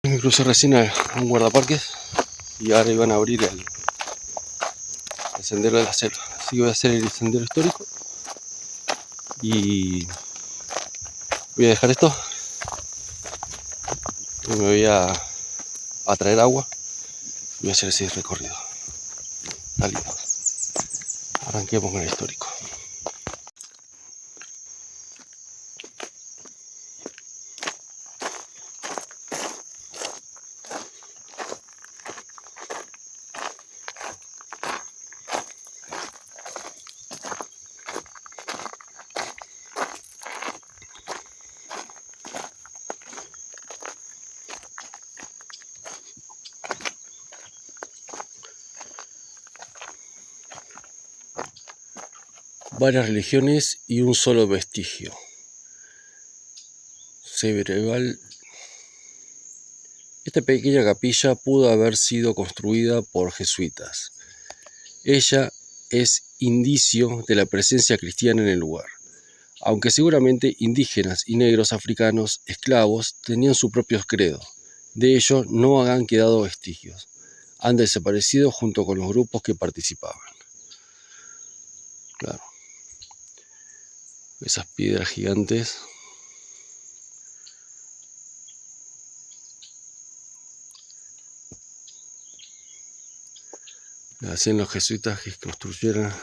Me crucé recién a un guardaparques y ahora iban a abrir el sendero de la selva. Así que voy a hacer el sendero histórico y voy a dejar esto y me voy a traer agua y voy a hacer ese recorrido. Está lindo. Arranquemos con el histórico. Varias religiones y un solo vestigio. Sebreval. Esta pequeña capilla pudo haber sido construida por jesuitas. Ella es indicio de la presencia cristiana en el lugar, aunque seguramente indígenas y negros africanos esclavos tenían sus propios credos. De ellos no han quedado vestigios. Han desaparecido junto con los grupos que participaban. Claro. Esas piedras gigantes. Las hacían los jesuitas que construyeran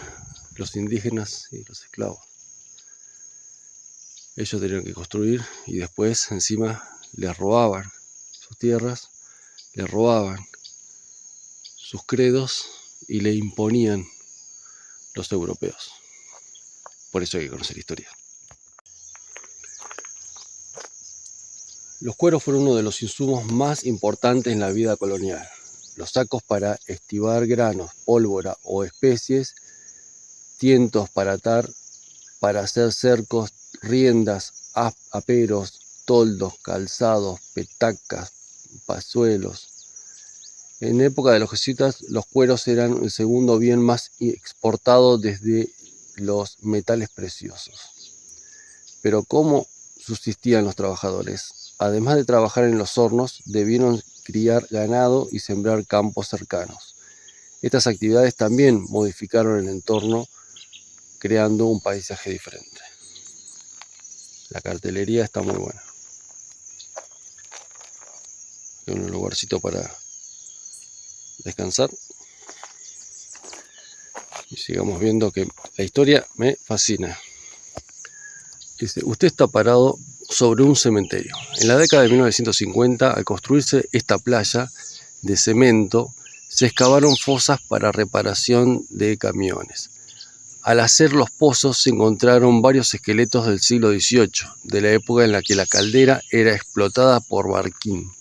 los indígenas y los esclavos. Ellos tenían que construir y después encima les robaban sus tierras, les robaban sus credos y le imponían los europeos. Por eso hay que conocer historia. Los cueros fueron uno de los insumos más importantes en la vida colonial. Los sacos para estibar granos, pólvora o especies, tientos para atar, para hacer cercos, riendas, aperos, toldos, calzados, petacas, pazuelos. En época de los jesuitas, los cueros eran el segundo bien más exportado desde los metales preciosos. Pero ¿cómo subsistían los trabajadores? Además de trabajar en los hornos, debieron criar ganado y sembrar campos cercanos. Estas actividades también modificaron el entorno, creando un paisaje diferente. La cartelería está muy buena. Hay un lugarcito para descansar. Y sigamos viendo que la historia me fascina. Dice, usted está parado sobre un cementerio. En la década de 1950, al construirse esta playa de cemento, se excavaron fosas para reparación de camiones. Al hacer los pozos se encontraron varios esqueletos del siglo XVIII, de la época en la que la caldera era explotada por Barquín.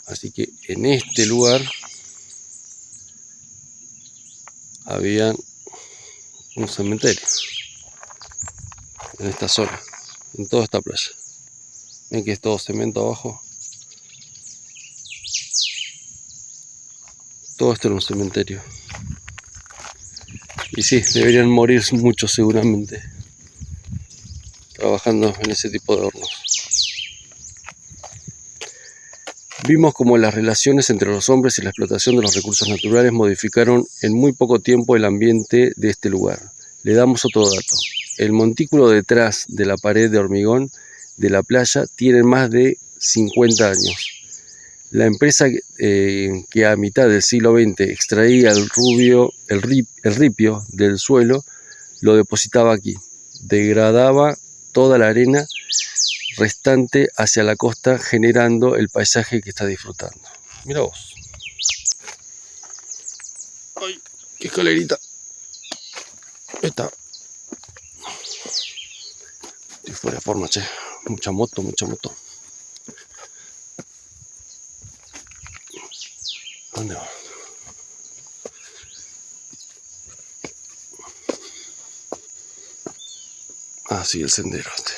Así que en este lugar había un cementerio, en esta zona, en toda esta playa. Ven que es todo cemento abajo. Todo esto era un cementerio. Y sí, deberían morir muchos seguramente trabajando en ese tipo de hornos. Vimos cómo las relaciones entre los hombres y la explotación de los recursos naturales modificaron en muy poco tiempo el ambiente de este lugar. Le damos otro dato. El montículo detrás de la pared de hormigón de la playa tiene más de 50 años. La empresa que a mitad del siglo XX extraía el ripio del suelo, lo depositaba aquí. Degradaba toda la arena restante hacia la costa, generando el paisaje que está disfrutando. Mira vos. ¡Ay, qué escalerita! Esta. Estoy fuera de forma, che. Mucha moto, mucha moto. ¿Dónde va? Ah, sí, el sendero este.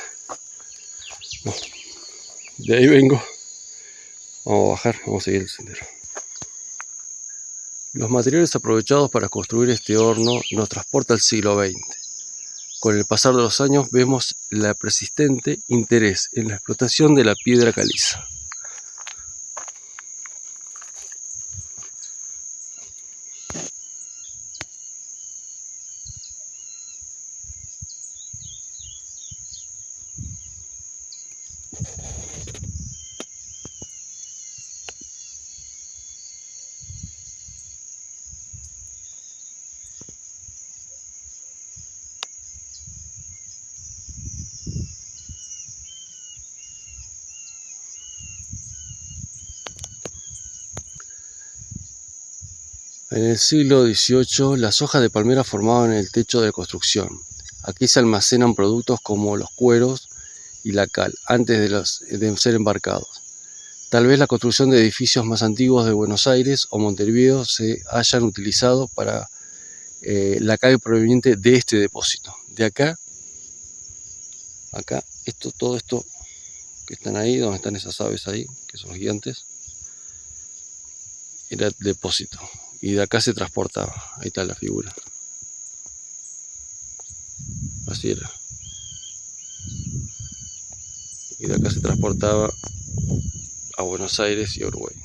No. De ahí vengo. Vamos a bajar, vamos a seguir el sendero. Los materiales aprovechados para construir este horno nos transporta al siglo XX. Con el pasar de los años vemos el persistente interés en la explotación de la piedra caliza. En el siglo XVIII, las hojas de palmera formaban el techo de la construcción. Aquí se almacenan productos como los cueros y la cal, antes de ser embarcados. Tal vez la construcción de edificios más antiguos de Buenos Aires o Montevideo se hayan utilizado para la cal proveniente de este depósito. De acá, todo esto que están ahí, donde están esas aves ahí, que son gigantes, era el depósito. Y de acá se transportaba. Ahí está la figura. Así era. Y de acá se transportaba a Buenos Aires y a Uruguay.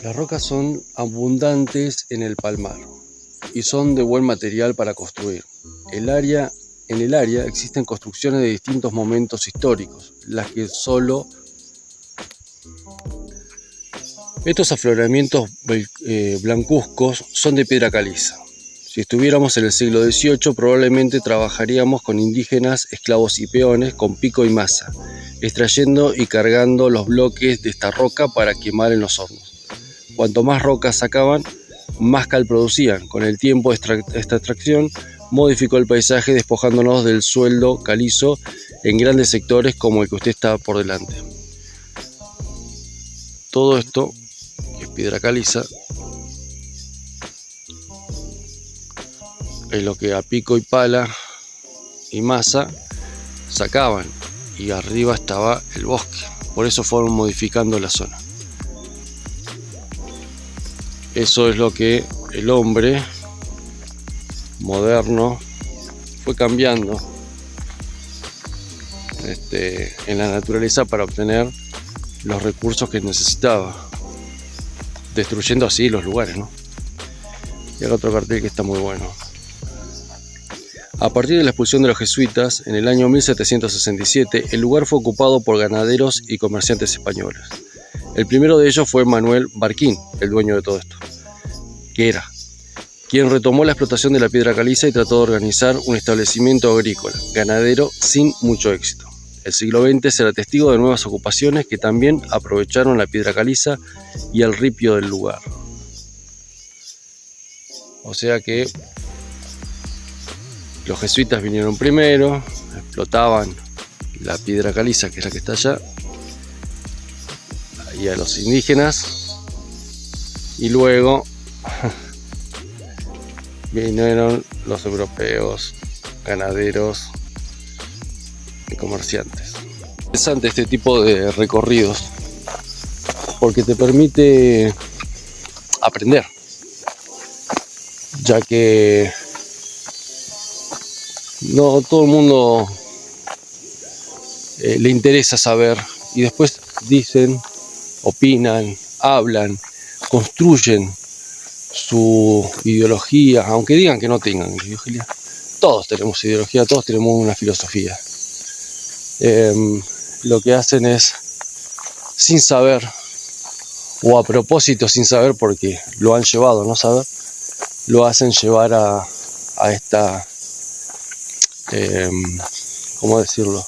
Las rocas son abundantes en el Palmar y son de buen material para construir. En el área existen construcciones de distintos momentos históricos, estos afloramientos blancuzcos son de piedra caliza. Si estuviéramos en el siglo XVIII, probablemente trabajaríamos con indígenas, esclavos y peones con pico y maza, extrayendo y cargando los bloques de esta roca para quemar en los hornos. Cuanto más rocas sacaban, más cal producían. Con el tiempo, esta extracción modificó el paisaje, despojándonos del suelo calizo en grandes sectores como el que usted está por delante. Todo esto, que es piedra caliza, es lo que a pico y pala y masa sacaban, y arriba estaba el bosque. Por eso fueron modificando la zona. Eso es lo que el hombre moderno fue cambiando en la naturaleza para obtener los recursos que necesitaba, destruyendo así los lugares, ¿no? Y acá otro cartel que está muy bueno. A partir de la expulsión de los jesuitas en el año 1767, el lugar fue ocupado por ganaderos y comerciantes españoles. El primero de ellos fue Manuel Barquín, el dueño de todo esto, quien retomó la explotación de la piedra caliza y trató de organizar un establecimiento agrícola, ganadero, sin mucho éxito. El siglo XX será testigo de nuevas ocupaciones que también aprovecharon la piedra caliza y el ripio del lugar. O sea que los jesuitas vinieron primero, explotaban la piedra caliza, que es la que está allá, y a los indígenas, y luego vinieron los europeos, ganaderos y comerciantes. Es interesante este tipo de recorridos porque te permite aprender, ya que no todo el mundo le interesa saber, y después dicen, opinan, hablan, construyen su ideología, aunque digan que no tengan ideología. Todos tenemos ideología, todos tenemos una filosofía. Lo que hacen es, sin saber, o a propósito sin saber, porque lo han llevado a no saber, lo hacen llevar a esta, ¿cómo decirlo?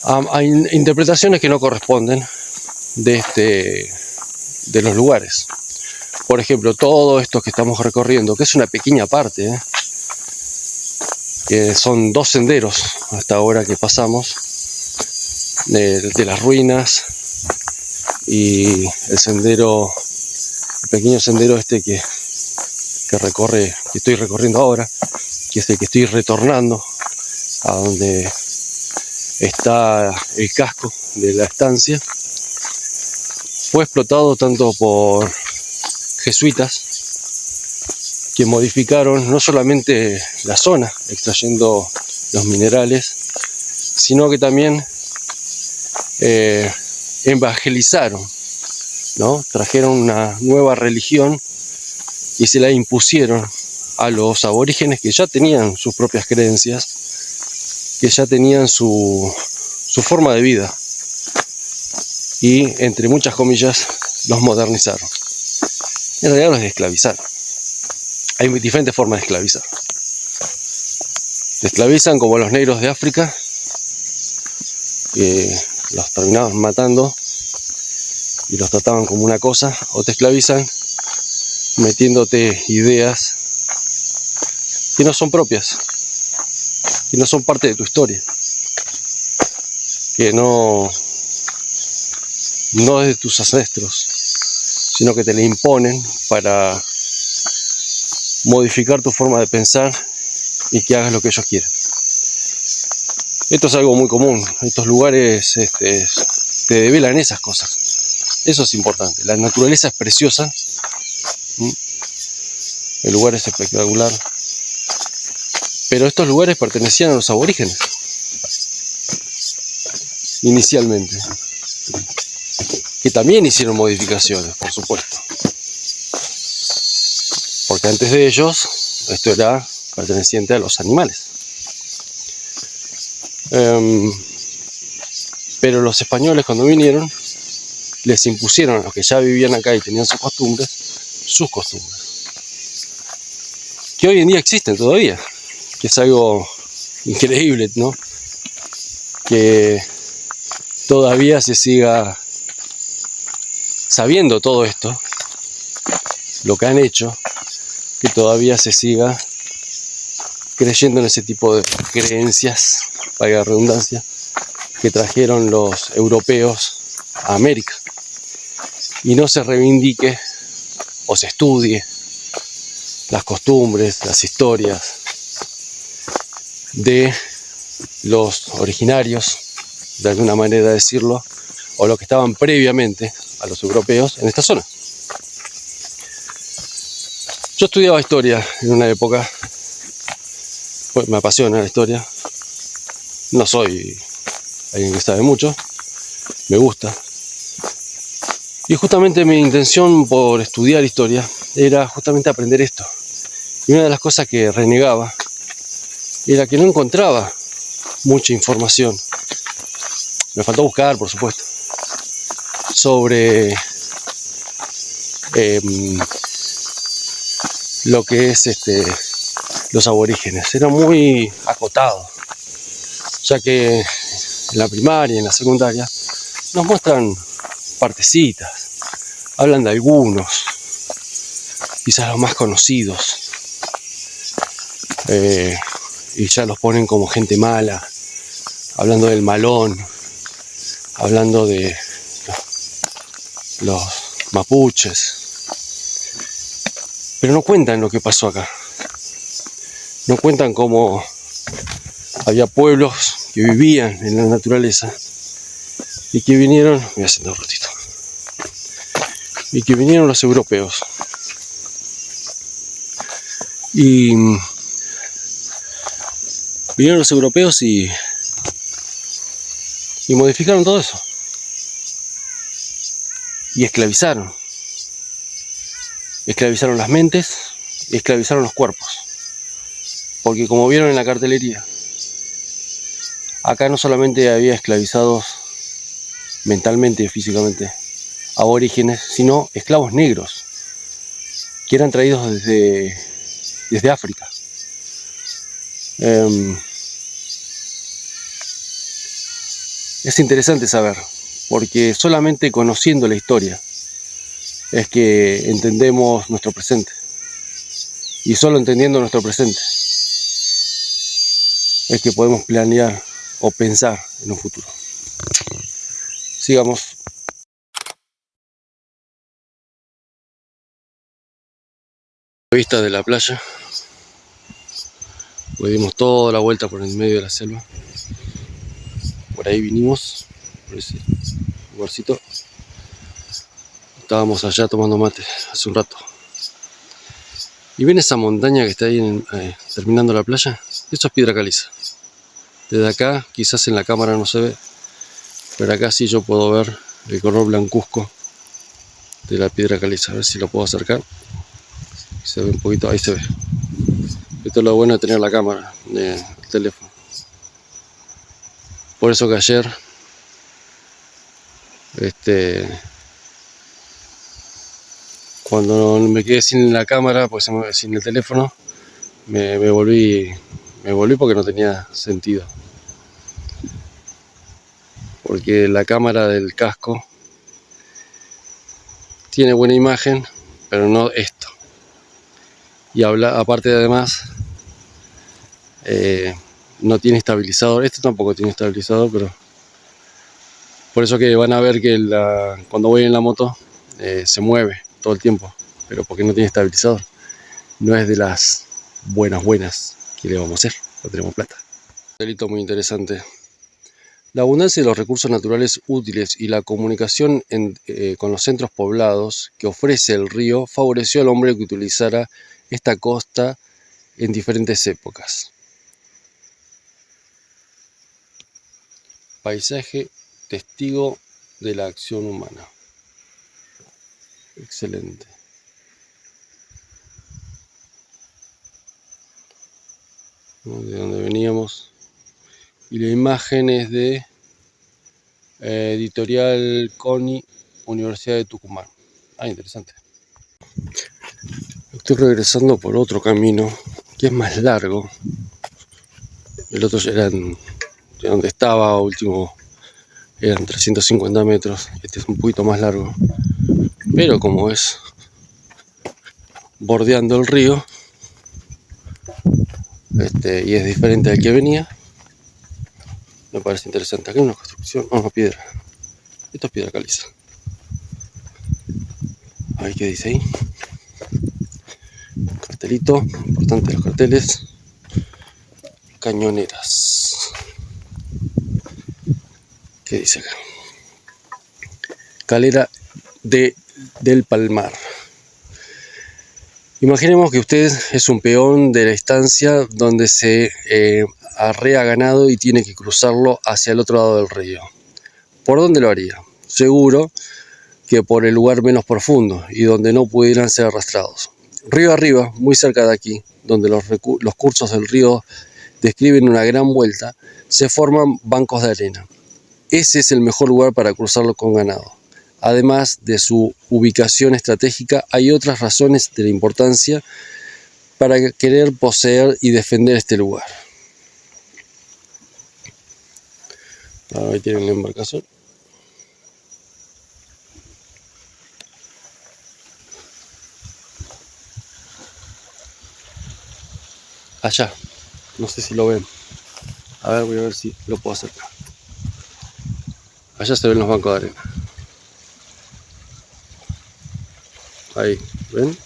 A interpretaciones que no corresponden de los lugares. Por ejemplo, todo esto que estamos recorriendo, que es una pequeña parte, que son 2 senderos hasta ahora que pasamos, de las ruinas, y el pequeño sendero que estoy recorriendo ahora, que es el que estoy retornando a donde está el casco de la estancia. Fue explotado tanto por jesuitas, que modificaron no solamente la zona extrayendo los minerales, sino que también evangelizaron ¿no? Trajeron una nueva religión y se la impusieron a los aborígenes que ya tenían sus propias creencias, que ya tenían su forma de vida, y entre muchas comillas los modernizaron. En realidad los esclavizaron. Hay diferentes formas de esclavizar. Te esclavizan como los negros de África, que los terminaban matando y los trataban como una cosa, o te esclavizan metiéndote ideas que no son propias, que no son parte de tu historia, que no es de tus ancestros, sino que te le imponen para modificar tu forma de pensar y que hagas lo que ellos quieren. Esto es algo muy común. Estos lugares te develan esas cosas. Eso es importante. La naturaleza es preciosa. El lugar es espectacular. Pero estos lugares pertenecían a los aborígenes inicialmente, que también hicieron modificaciones, por supuesto, porque antes de ellos esto era perteneciente a los animales. Pero los españoles, cuando vinieron, les impusieron a los que ya vivían acá y tenían sus costumbres, que hoy en día existen todavía, que es algo increíble, ¿no? Que todavía se siga sabiendo todo esto, lo que han hecho, que todavía se siga creyendo en ese tipo de creencias, valga la redundancia, que trajeron los europeos a América, y no se reivindique o se estudie las costumbres, las historias de los originarios, de alguna manera de decirlo, o los que estaban previamente a los europeos en esta zona. Yo estudiaba historia en una época, pues me apasiona la historia, no soy alguien que sabe mucho, me gusta, y justamente mi intención por estudiar historia era justamente aprender esto. Y una de las cosas que renegaba era que no encontraba mucha información. Me faltó buscar, por supuesto, sobre lo que es los aborígenes. Era muy acotado, ya que en la primaria y en la secundaria nos muestran partecitas, hablan de algunos, quizás los más conocidos, y ya los ponen como gente mala, hablando del malón, hablando de los mapuches, pero no cuentan lo que pasó acá, no cuentan cómo había pueblos que vivían en la naturaleza y que vinieron, voy a sentar un ratito, y que vinieron los europeos y modificaron todo eso y esclavizaron las mentes y esclavizaron los cuerpos, porque como vieron en la cartelería, acá no solamente había esclavizados mentalmente y físicamente aborígenes, sino esclavos negros que eran traídos desde África. Es interesante saber, porque solamente conociendo la historia es que entendemos nuestro presente, y solo entendiendo nuestro presente es que podemos planear o pensar en un futuro. Sigamos. Vista de la playa, pues dimos toda la vuelta por el medio de la selva, por ahí vinimos, por ese lugarcito, estábamos allá tomando mate hace un rato, y ven esa montaña que está ahí terminando la playa, eso es piedra caliza. Desde acá, quizás en la cámara no se ve, pero acá sí yo puedo ver el color blancuzco de la piedra caliza. A ver si lo puedo acercar. Se ve un poquito, ahí se ve. Esto es lo bueno de tener la cámara del teléfono. Por eso que ayer cuando me quedé sin la cámara, pues sin el teléfono, me volví porque no tenía sentido. Porque la cámara del casco tiene buena imagen, pero no esto. Y aparte además no tiene estabilizador. Esto tampoco tiene estabilizador, pero por eso que van a ver que cuando voy en la moto se mueve todo el tiempo, pero porque no tiene estabilizador. No es de las buenas que le vamos a hacer, no tenemos plata. Un delito muy interesante. La abundancia de los recursos naturales útiles y la comunicación con los centros poblados que ofrece el río favoreció al hombre que utilizara esta costa en diferentes épocas. Paisaje testigo de la acción humana. Excelente. De donde veníamos. Y la imagen es de Editorial CONI, Universidad de Tucumán. Interesante. Estoy regresando por otro camino que es más largo. El otro era de donde estaba último, eran 350 metros. Este es un poquito más largo, pero como es bordeando el río, y es diferente al que venía, me parece interesante. Aquí hay una construcción, una piedra. Esto es piedra caliza. A ver qué dice ahí. Cartelito, importante los carteles. Cañoneras. ¿Qué dice acá? Calera del Palmar. Imaginemos que usted es un peón de la estancia donde se arrea ganado y tiene que cruzarlo hacia el otro lado del río. ¿Por dónde lo haría? Seguro que por el lugar menos profundo y donde no pudieran ser arrastrados. Río arriba, muy cerca de aquí, donde los cursos del río describen una gran vuelta, se forman bancos de arena. Ese es el mejor lugar para cruzarlo con ganado. Además de su ubicación estratégica, hay otras razones de la importancia para querer poseer y defender este lugar. Ahí tienen la embarcación. Allá, no sé si lo ven. A ver, voy a ver si lo puedo acercar. Allá se ven los bancos de arena. Ahí, ¿ven?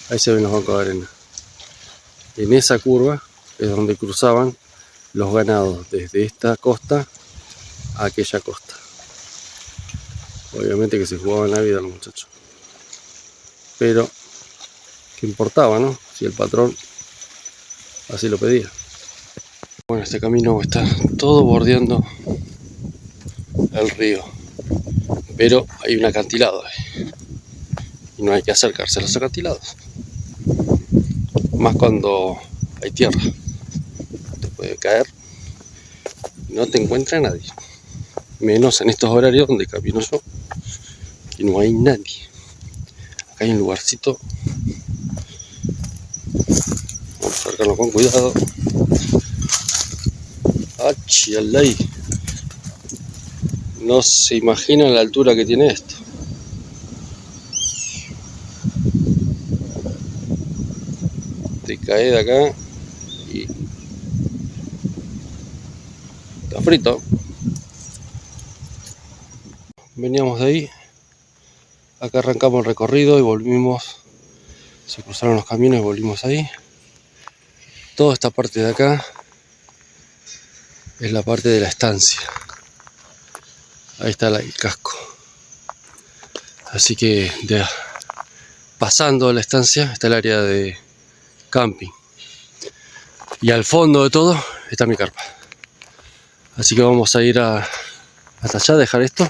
Ahí se ven los bancos de arena. En esa curva es donde cruzaban los ganados desde esta costa a aquella costa. Obviamente que se jugaban la vida los muchachos. Pero, ¿qué importaba, no? Si el patrón así lo pedía. Bueno, este camino está todo bordeando el río. Pero hay un acantilado ahí. Y no hay que acercarse a los acantilados. Más cuando hay tierra. Te puede caer y no te encuentra nadie. Menos en estos horarios donde camino yo, que no hay nadie. Acá hay un lugarcito. Vamos a acercarlo con cuidado. ¡Achíalay! No se imaginan la altura que tiene esto. Te cae de acá y está frito. Veníamos de ahí, acá arrancamos el recorrido y volvimos, se cruzaron los caminos y volvimos ahí. Toda esta parte de acá es la parte de la estancia. Ahí está el casco. Así que pasando la estancia está el área de camping. Y al fondo de todo está mi carpa. Así que vamos a ir hasta allá, dejar esto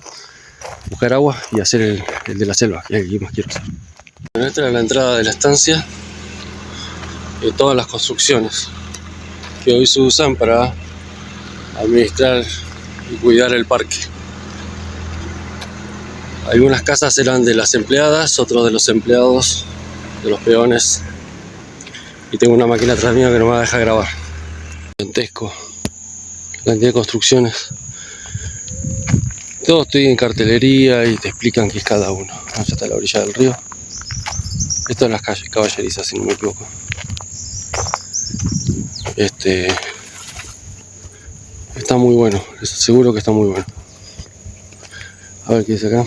buscar agua y hacer el de la selva, que es el que más quiero hacer. Bueno, esta era la entrada de la estancia y todas las construcciones que hoy se usan para administrar y cuidar el parque. Algunas casas eran de las empleadas, otros de los empleados, de los peones. Y tengo una máquina atrás mía que no me va a dejar grabar. Gigantesco, la cantidad de construcciones. Todo estoy en cartelería y te explican qué es cada uno. Allá está la orilla del río. Esto es las calles caballerizas, si no me equivoco. Está muy bueno, les aseguro que está muy bueno. A ver qué dice acá.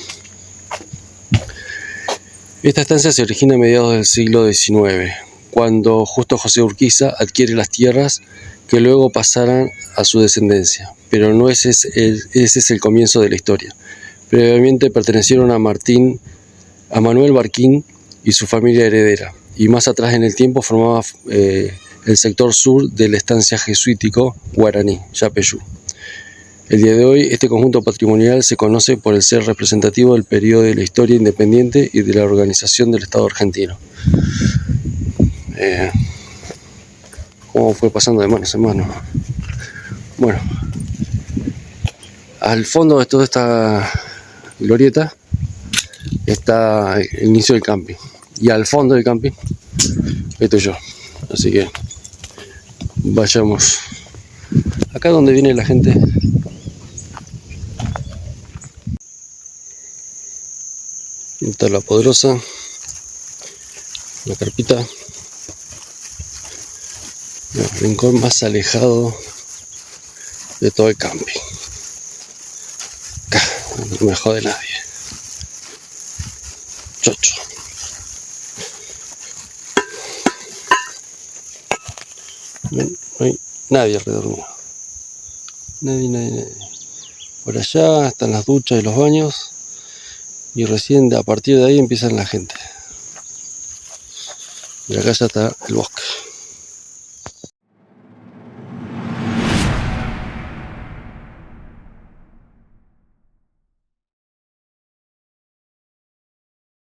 Esta estancia se origina a mediados del siglo XIX, cuando Justo José Urquiza adquiere las tierras que luego pasarán a su descendencia. Pero no ese es el comienzo de la historia. Previamente pertenecieron a Manuel Barquín y su familia heredera, y más atrás en el tiempo formaba el sector sur de la estancia jesuítico guaraní, Yapeyú. El día de hoy, este conjunto patrimonial se conoce por el ser representativo del periodo de la historia independiente y de la organización del Estado argentino. ¿Cómo fue pasando de manos en manos? Bueno, al fondo de toda esta glorieta está el inicio del camping. Y al fondo del camping estoy yo. Así que vayamos. Acá donde viene la gente. Está la Poderosa, la carpita, el rincón más alejado de todo el camping. Acá, no me jode nadie. Chocho. Ven, no hay nadie alrededor mío. Nadie. Por allá están las duchas y los baños. Y recién a partir de ahí empiezan la gente. Y acá ya está el bosque.